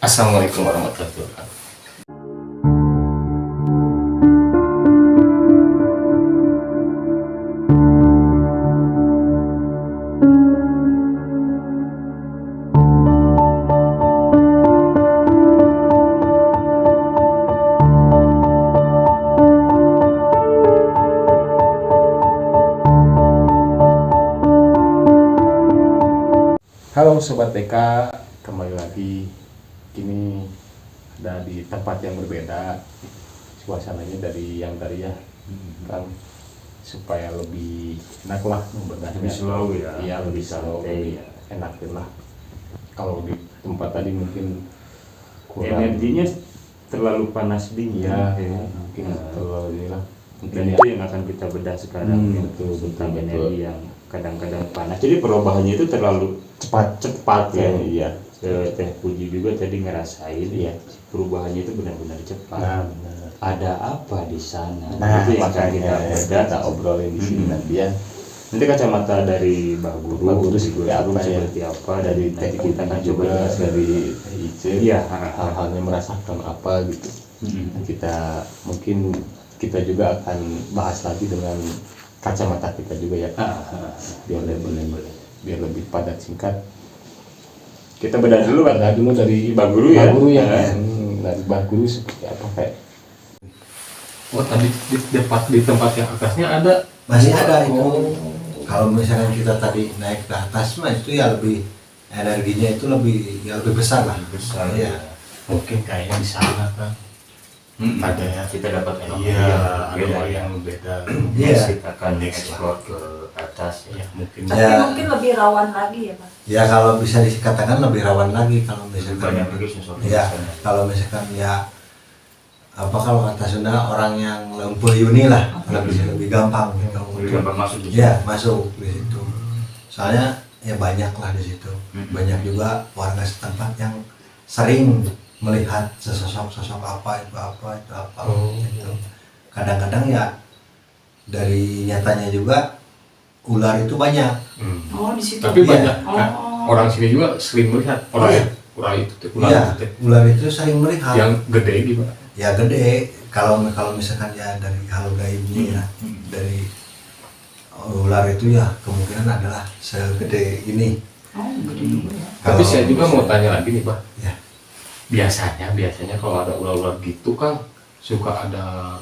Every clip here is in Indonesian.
Assalamualaikum warahmatullahi wabarakatuh. Halo Sobat TK, kembali lagi. Kini ada di tempat yang berbeda. Suasananya dari yang tadi ya, kan supaya lebih enak lah Lebih slow ya. Iya, lebih slow, lebih ya. enak lah. Kalau di tempat tadi mungkin kurang Energinya terlalu panas dingin. ya, Ya. mungkin terlalu inilah. Dan Mungkin itu yang akan kita bedah sekarang. betul, Tentang betul. energi yang kadang-kadang panas. Jadi perubahannya itu terlalu cepat ya. Iya. Teh Puji juga tadi ngerasain. Iya. Perubahannya itu benar-benar cepat. Nah, benar. Ada apa di sana? Nah, itu yang akan makanya kita bedah. kita obrolin di sini nanti ya. Nanti kacamata dari Mbah Guru, Mbah Guru seperti apa ya? seperti apa, Dari nanti teknik kita akan coba juga jelaskan. dari Ice, Iya, hal-halnya merasakan apa gitu. Mm-mm. Kita mungkin kita juga akan bahas lagi dengan kacamata kita juga ya, biar lebih padat singkat. Kita bedah dulu kan. Nah, dulu dari Mbah Guru ya. Mbah Guru ya. Nah. Dari Mbah Guru seperti apa kayak? Oh, tadi di tempat yang atasnya ada. Masih ada itu. Oh. Kalau misalkan kita tadi naik ke atas mah itu ya lebih energinya itu lebih besar lah. Besar Iya. Mungkin kayaknya di sana kan ada ya, kita dapat energi iya, ada beda hal ya. yang beda. Iya. Kita akan eksplor ke atas Ya ya. mungkin Tapi Ya. mungkin lebih rawan lagi ya Pak. Ya kalau bisa dikatakan lebih rawan lagi kalau misalkan. Banyak lagi sosok Ya, kalau misalkan ya apa kalau kata Sunda orang yang lumpuh yuni lah, lebih gampang gitu. lebih gampang masuk di situ. Ya, masuk di situ. Soalnya ya banyak lah di situ. Mm-mm. Banyak juga warga setempat yang sering melihat sosok apa itu gitu. Kadang-kadang ya dari nyatanya juga ular itu banyak. Oh di situ. Tapi Iya. banyak Oh. kan, orang sini juga sering melihat Iya. ular itu tuh, Iya, itu. ular itu sering melihat. Yang gede gimana? Ya gede. Kalau misalkan ya dari hal gaibnya ya, dari ular itu ya kemungkinan adalah segede ini. Oh gede juga ya. Tapi Kalau saya juga mau misalkan- tanya lagi nih Pak. Ya. Biasanya kalau ada ular-ular gitu kan suka ada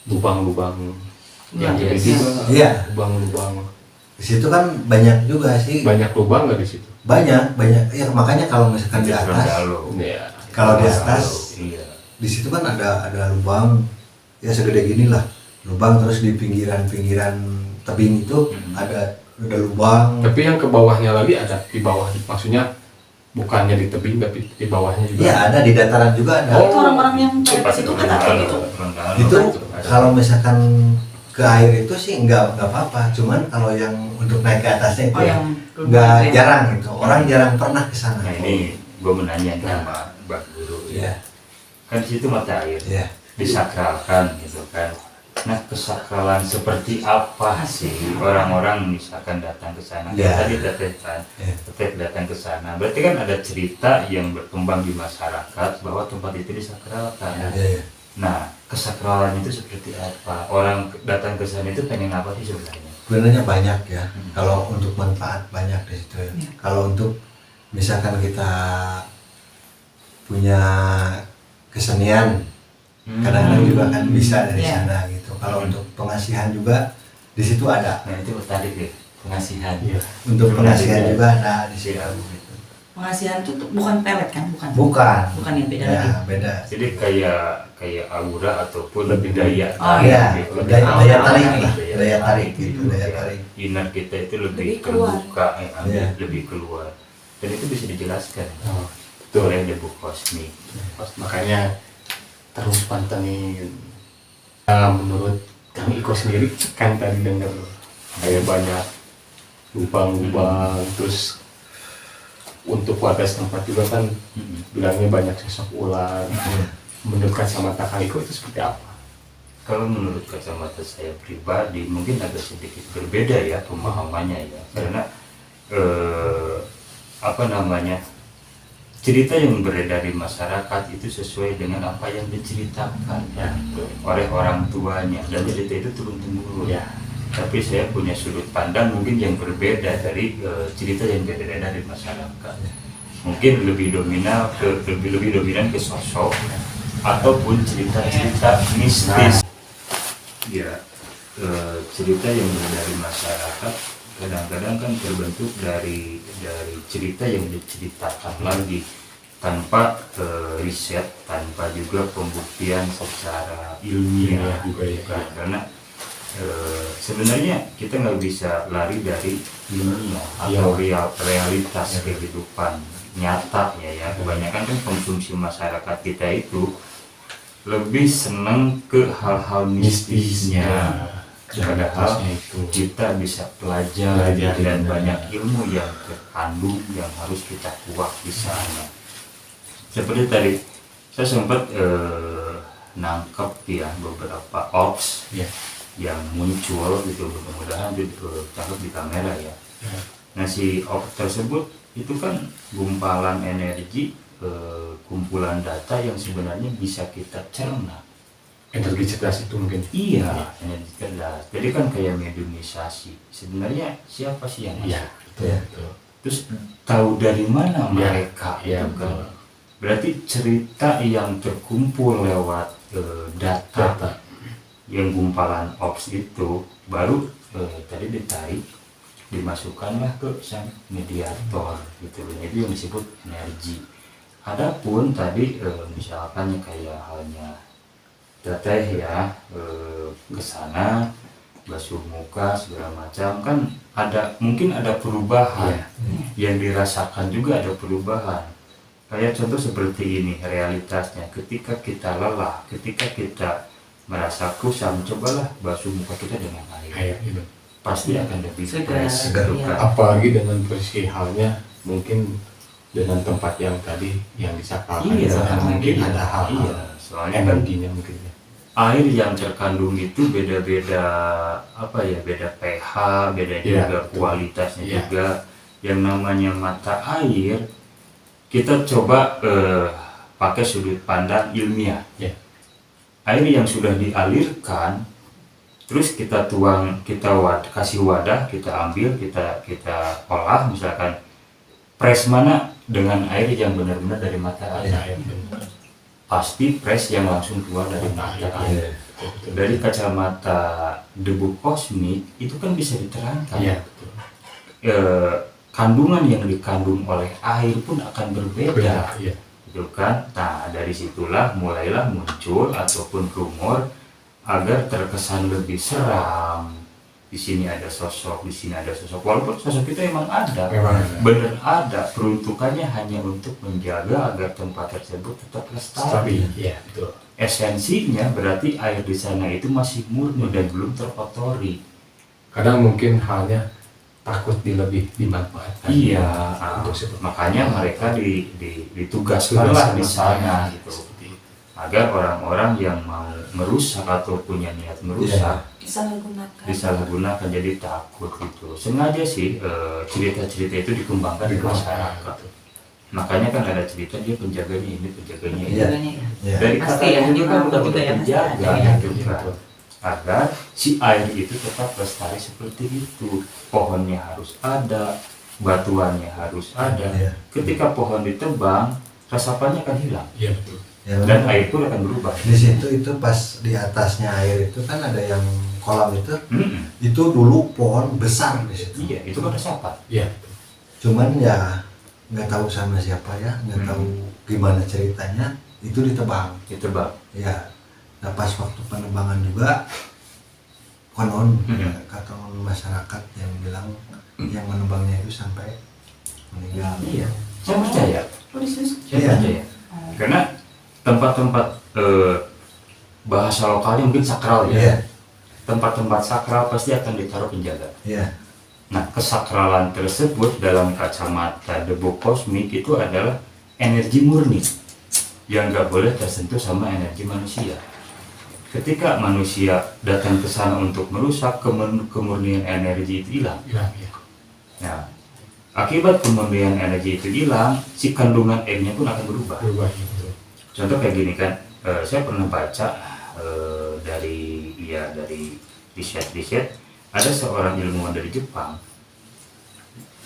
lubang-lubang yang Iya, gede iya. juga. Iya. Lubang-lubang. Di situ kan banyak juga sih. Banyak lubang nggak di situ? Banyak. Ya makanya kalau misalkan di atas, Iya. kalau di atas Iya. di situ kan ada lubang ya segede gini lah. Lubang terus di pinggiran tebing itu ada lubang. Tapi yang ke bawahnya lagi ada di bawah, maksudnya bukannya di tebing tapi di bawahnya juga. Iya, ada di dataran juga ada. Itu orang-orang yang pada situ kan ada gitu. Itu kalau misalkan ke air itu sih nggak apa-apa, cuman kalau yang untuk naik ke atasnya itu Oh yang nggak jarang gitu, orang jarang pernah ke sana. Nah ini gue menanya sama Mbak Guru Iya, kan di situ mata air iya. disakralkan gitu kan. Nah kesakralan seperti apa sih orang-orang misalkan datang ke sana? Ya. Tadi Teteh kan, Ya. Teteh datang ke sana. Berarti kan ada cerita yang berkembang di masyarakat bahwa tempat itu disakralkan. Iya. Nah kesakralan itu seperti apa? Orang datang ke sana itu pengen apa sih sebenarnya? Sebenarnya banyak ya. Kalau untuk manfaat banyak di situ. Ya. Iya. Kalau untuk misalkan kita punya kesenian, kadang-kadang juga kan bisa dari Iya. sana gitu. Kalau untuk pengasihan juga di situ ada. Nah itu tadi deh pengasihan. Untuk pengasihan Iya. juga ada di situ. Gitu. Pengasihan itu bukan pelet kan? Bukan. Bukan. Yang beda Ya, lagi. beda. Jadi kayak aura ataupun lebih daya Oh, tarik iya. gitu. Lebih Daya aura, tarik lah. Daya tarik gitu. gitu, daya tarik. Inner kita itu lebih Lebih keluar. terbuka, Iya. lebih keluar. Dan itu bisa dijelaskan Oh, oleh debu kosmik. makanya terus pantengin. Nah, menurut Kang Iko sendiri kan tadi dengar kayak banyak lubang-lubang, terus untuk warga setempat juga kan bilangnya banyak sosok ular. Menurut kacamata Kang Iko itu seperti apa? Kalau menurut kacamata saya pribadi mungkin agak sedikit berbeda ya pemahamannya ya, karena apa namanya, cerita yang beredar di masyarakat itu sesuai dengan apa yang diceritakan Ya, betul. oleh orang tuanya, dan cerita itu turun temurun. Ya. Tapi saya punya sudut pandang mungkin yang berbeda dari cerita yang beredar di masyarakat. Mungkin lebih dominan ke sosok ataupun cerita-cerita mistis. Ya, cerita yang beredar di masyarakat kadang-kadang kan terbentuk dari cerita yang diceritakan lagi tanpa riset, tanpa juga pembuktian secara ilmiah juga ya. kan. Karena sebenarnya kita nggak bisa lari dari ilmiah atau realitas kehidupan nyata ya. Kebanyakan kan konsumsi masyarakat kita itu lebih senang ke hal-hal mistisnya. Padahal kita bisa pelajari dan banyak ilmu yang terkandung yang harus kita kuak di sana. Seperti tadi saya sempat nangkep ya beberapa orbs yang muncul gitu, mudah-mudahan ditangkap di kamera ya. Nah, si orbs tersebut itu kan gumpalan energi, kumpulan data yang sebenarnya bisa kita cerna. Energi cerdas itu mungkin. Iya, energi cerdas. Jadi kan kayak mediumisasi. Sebenarnya siapa sih yang masuk? Iya, betul. Terus tahu dari mana Iya, mereka? iya, Itu kan. betul. Berarti cerita yang terkumpul lewat data yang gumpalan ops itu baru tadi ditarik, dimasukkanlah ke sang mediator gitu. Itu yang disebut energi. Adapun tadi misalkan kayak halnya teteh ya ke sana basuh muka segala macam kan mungkin ada perubahan yang dirasakan, juga ada perubahan. Kayak contoh seperti ini realitasnya, ketika kita lelah, ketika kita merasa kusam, cobalah basuh muka kita dengan air Itu. pasti akan lebih Segar, fresh iya. gitu kan. Apalagi dengan posisi halnya mungkin dengan tempat yang tadi yang disakralkan Iya, itu kan mungkin iya, ada hal iya. Soalnya kan energinya mungkin ya. air yang terkandung itu beda-beda beda pH, beda Iya, juga betul. kualitasnya Iya. juga. Yang namanya mata air kita coba pakai sudut pandang ilmiah. Iya. Air yang sudah dialirkan terus kita tuang, kasih wadah, kita ambil, kita olah, misalkan press mana dengan air yang benar-benar dari mata air. Pasti press yang langsung keluar dari mata air. Dari kacamata debu kosmik itu kan bisa diterangkan. Iya, betul. Kandungan yang dikandung oleh air pun akan berbeda, Iya. gitu kan? Nah, dari situlah mulailah muncul ataupun rumor agar terkesan lebih seram. Di sini ada sosok, di sini ada sosok. Walaupun sosok itu emang ada, bener ada. Peruntukannya hanya untuk menjaga agar tempat tersebut tetap lestari. Iya, betul. Esensinya berarti air di sana itu masih murni dan belum terkotori. Kadang mungkin halnya takut dimanfaatkan. Iya, Untuk seperti makanya mereka ditugaskanlah di sana gitu, seperti itu. agar orang-orang yang mau merusak atau punya niat merusak disalahgunakan, jadi takut gitu. Sengaja sih cerita-cerita itu dikembangkan di masyarakat. Makanya kan ada cerita dia penjaganya ini, penjaganya ini. Iya. Dari Pasti katanya ya, juga udah juga ya, pasti penjaga ada ya. gitu kan. Agar si air itu tetap lestari seperti itu. Pohonnya harus ada, batuannya harus ada. Iya. Ketika pohon ditebang, resapannya akan hilang Iya, betul. Ya, dan benar. air pun akan berubah. Di situ itu pas di atasnya air itu kan ada yang kolam itu, Mm-mm. itu dulu pohon besar di situ. Iya, itu kan resapan. Iya. Cuman ya nggak tahu sama siapa ya, nggak Hmm. tahu gimana ceritanya, itu ditebang. Ditebang. Ya, nah pas waktu penebangan juga konon Hmm. kata masyarakat yang bilang yang menebangnya itu sampai meninggal. Iya, saya percaya. Saya Iya. percaya. Karena tempat-tempat bahasa lokalnya mungkin sakral ya. Iya, Tempat-tempat sakral pasti akan ditaruh penjaga. iya, Nah, kesakralan tersebut dalam kacamata debu kosmik itu adalah energi murni yang nggak boleh tersentuh sama energi manusia. Ketika manusia datang ke sana untuk merusak, kemurnian energi itu hilang. Iya. Nah, akibat kemurnian energi itu hilang, si kandungan airnya pun akan berubah. Gitu. Contoh kayak gini kan, saya pernah baca dari riset ada seorang ilmuwan dari Jepang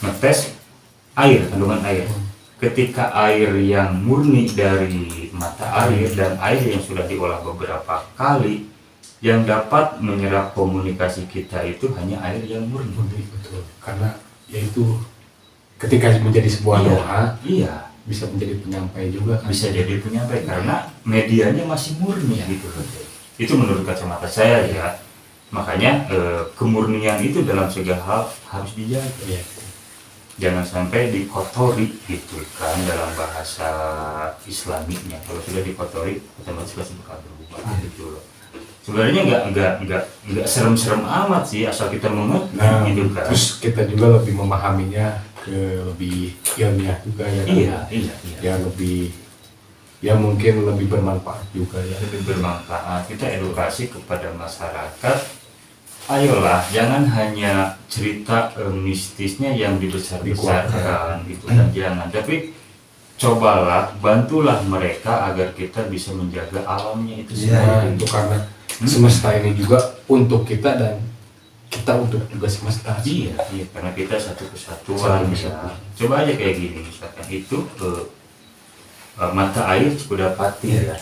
ngetes air, kandungan air. Ketika air yang murni dari mata air dan air yang sudah diolah beberapa kali, yang dapat menyerap komunikasi kita itu hanya air yang murni. Betul. Karena yaitu ketika menjadi sebuah doa Iya, bisa menjadi penyampai juga kan. bisa jadi penyampai karena medianya masih murni gitu. Itu menurut kacamata saya ya. Makanya kemurnian itu dalam segala hal harus dijaga. Iya. Jangan sampai dikotori gitu kan dalam bahasa Islamiknya. Kalau sudah dikotori otomatis pasti bakal berubah gitu loh. Sebenarnya nggak serem-serem amat sih asal kita mengerti gitu kan. Terus kita juga lebih memahaminya ke lebih ilmiah juga ya kan? Iya. Ya lebih, ya mungkin lebih bermanfaat juga ya. Lebih bermanfaat. Kita edukasi kepada masyarakat. Ayolah, jangan hanya cerita mistisnya yang dibesar-besarkan gitu kan, jangan. Tapi cobalah, bantulah mereka agar kita bisa menjaga alamnya itu Nah, sendiri. itu karena semesta ini juga untuk kita dan kita untuk juga semesta. Iya, karena kita satu kesatuan ya. Coba aja kayak gini, misalkan itu mata air Cikudapati ya.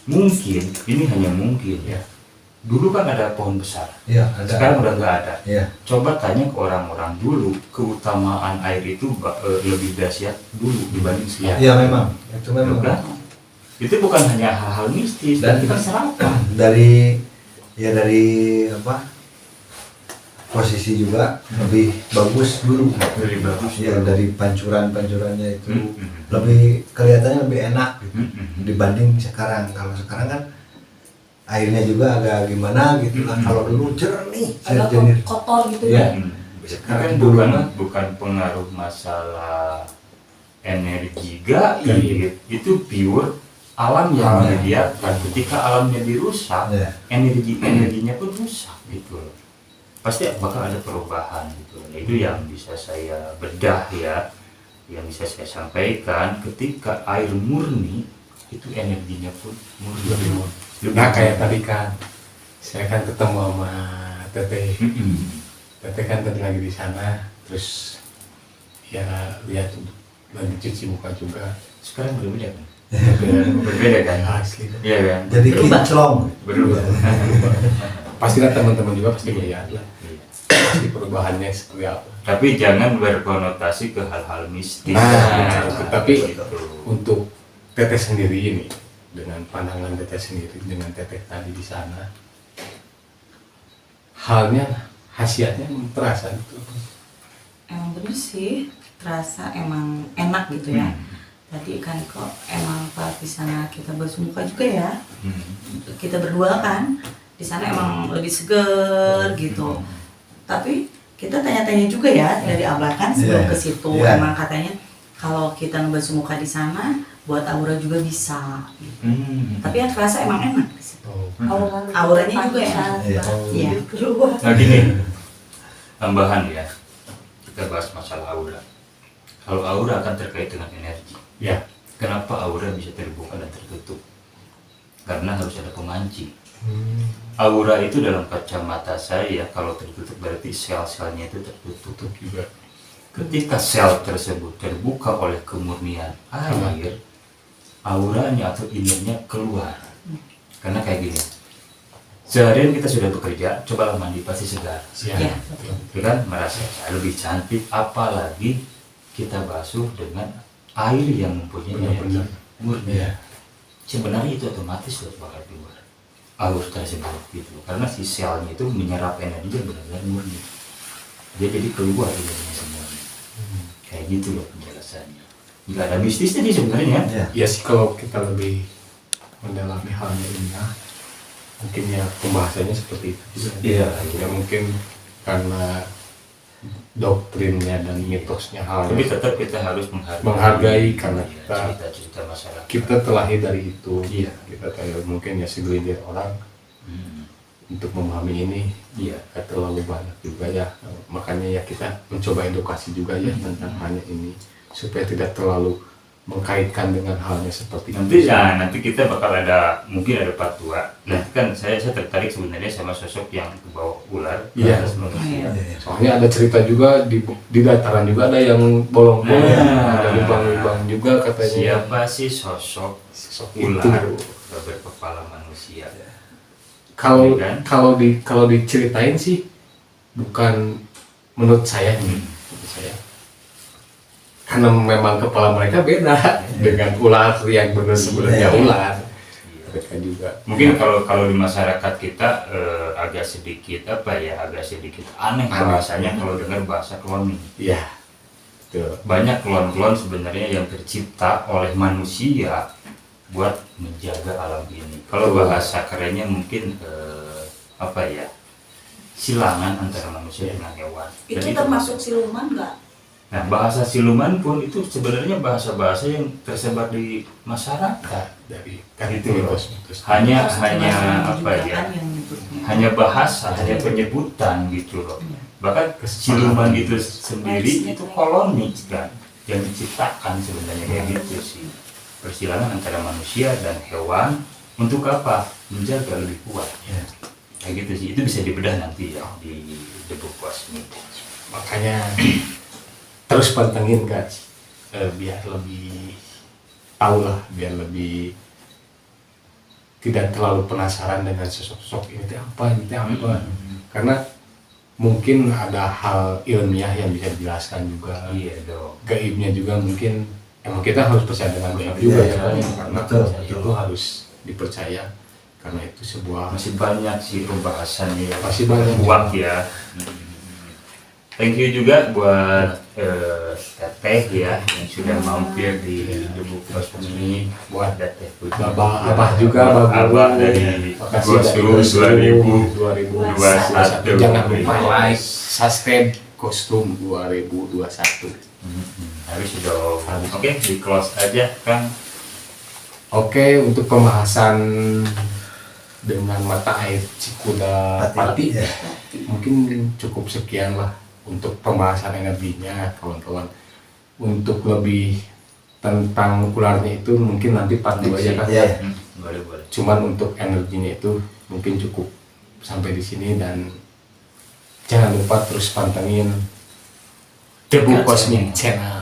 Mungkin, ini hanya mungkin ya. Dulu kan ada pohon besar, Iya, ada. sekarang udah nggak ada. Iya. Coba tanya ke orang-orang dulu, keutamaan air itu lebih dahsyat dulu dibanding sekarang. Iya memang, itu memang. Bukan? Itu bukan hanya hal-hal mistis, Dan tapi kan serapan. dari apa posisi juga lebih bagus dulu. Lebih bagus. Ya dari pancurannya itu Mm-mm. lebih kelihatannya lebih enak gitu, Mm-mm. dibanding sekarang. Kalau sekarang kan airnya juga agak gimana gitu kan. Kalau dulu jernih, Agak jernih. kotor gitu Iya. ya. Sekarang Dulu bukan mah. bukan pengaruh masalah energi gaib, itu pure alam yang Alam. menyediakan. Ketika alamnya dirusak, Ya. energinya pun rusak gitu loh. Pasti bakal ada perubahan gitu. Nah, itu yang bisa saya bedah ya, yang bisa saya sampaikan. Ketika air murni, itu energinya pun murni. Nah kayak tadi kan, saya kan ketemu sama Teteh. Mm-mm. Teteh kan tadi lagi di sana, terus ya lihat lagi cuci muka juga. Sekarang berbeda kan? Berbeda Berbeda kan? asli. Iya kan? Jadi Berubah. kinclong. Berubah. Pasti kan teman-teman juga pasti melihat lah. Iya. Pasti perubahannya seperti apa. Tapi jangan berkonotasi ke hal-hal mistis. Nah, tapi gitu. untuk Teteh sendiri ini, dengan pandangan Teteh sendiri, dengan Teteh tadi di sana, halnya, khasiatnya terasa gitu. Emang bener sih, terasa emang enak gitu ya. Tadi kan kok emang pas di sana kita bersemuka juga ya. Kita berdua kan di sana emang lebih seger gitu. Tapi kita tanya-tanya juga ya dari awal kan sebelum Iya. ke situ Iya. emang katanya kalau kita bersemuka di sana buat aura juga bisa. Gitu. Tapi yang terasa emang enak di situ. Auranya juga enak. Iya. Iya. Nah gini, tambahan ya, kita bahas masalah aura. Kalau aura akan terkait dengan energi. Ya. Kenapa aura bisa terbuka dan tertutup? Karena harus ada pemancing. Aura itu dalam kacamata saya kalau tertutup berarti sel-selnya itu tertutup juga. Ketika sel tersebut terbuka oleh kemurnian air, auranya atau innernya keluar. Karena kayak gini, seharian kita sudah bekerja, cobalah mandi pasti segar. Iya. Itu kan merasa lebih cantik, apalagi kita basuh dengan air yang mempunyai energi Benar-benar. murni. Iya. Sebenarnya itu otomatis sudah bakal keluar aur tersebut gitu, karena si selnya itu menyerap energi yang benar-benar murni, dia jadi keluar energinya semuanya. Kayak gitu loh penjelasannya, nggak ada mistisnya sih sebenarnya. Ya. Ya sih kalau kita lebih mendalami halnya ini ya, mungkin ya pembahasannya seperti itu juga. Iya. Ya mungkin karena doktrinnya dan mitosnya halnya. Tapi tetap kita harus Menghargai karena ya, kita- cerita-cerita masyarakat. Kita terlahir dari itu. Iya. Kita kayak mungkin ya segelintir orang untuk memahami ini Iya. gak terlalu banyak juga ya, makanya ya kita mencoba edukasi juga ya tentang hanya ini supaya tidak terlalu mengkaitkan dengan halnya seperti Nanti itu. ya, nanti kita bakal ada, mungkin ada part 2. Nanti kan saya tertarik sebenarnya sama sosok yang ke bawah ular ke Iya. atas manusia. Soalnya ada cerita juga di dataran juga ada yang bolong-bolong, Nah. ada lubang-lubang juga katanya. Siapa sih sosok Sosok ular itu. berkepala manusia? Kalau Iya kan? kalau diceritain sih bukan menurut saya nih, menurut saya. Karena memang kepala mereka beda dengan ular yang benar sebenarnya Iya. ular. Iya. Mereka juga. Mungkin kalau di masyarakat kita agak sedikit agak sedikit aneh Aneh. bahasanya kalau dengar bahasa cloning. Iya. Tuh. Banyak klon-klon sebenarnya yang tercipta oleh manusia buat menjaga alam ini. Kalau Betul. bahasa kerennya mungkin silangan antara manusia dengan hewan. Itu Jadi termasuk siluman nggak? Nah, bahasa siluman pun itu sebenarnya bahasa-bahasa yang tersebar di masyarakat. Dari kan Gitu itu loh. mitos. Hanya Bahasa hanya juga apa ya? kan yang nyebutnya. Hanya bahasa, hanya penyebutan gitu loh. Bahkan siluman itu sendiri itu koloni kan yang diciptakan sebenarnya kayak gitu sih. Persilangan antara manusia dan hewan untuk apa? Menjaga lebih kuat. Ya. Kayak gitu sih. Itu bisa dibedah nanti ya di The Book Cosmic. Makanya terus pantengin guys, biar lebih tahu lah, biar lebih tidak terlalu penasaran dengan sosok-sosok ini teh apa, ini teh apa. Karena mungkin ada hal ilmiah yang bisa dijelaskan juga. Iya dong. Gaibnya juga mungkin emang kita harus percaya dengan gaib juga ya kan, karena Betul. itu harus dipercaya karena itu sebuah Masih banyak sih pembahasannya ya. Masih banyak. Kuat ya. Thank you juga buat Teteh ya yang sudah mampir di The Book Cosmic. buat Teteh Putri. Abah juga Abah dari makasih dari Kostum 2021. Jangan lupa like, subscribe Kostum 2021. Harus dong. Oke, di close aja kan. Oke, untuk pembahasan dengan mata air Cikuda Pati Ya. mungkin cukup sekian lah untuk pembahasan energinya kawan-kawan. Untuk lebih tentang ularnya itu mungkin nanti part 2 aja kan. Ya. Boleh. Cuman untuk energinya itu mungkin cukup sampai di sini, dan jangan lupa terus pantengin The Book Cosmic Channel.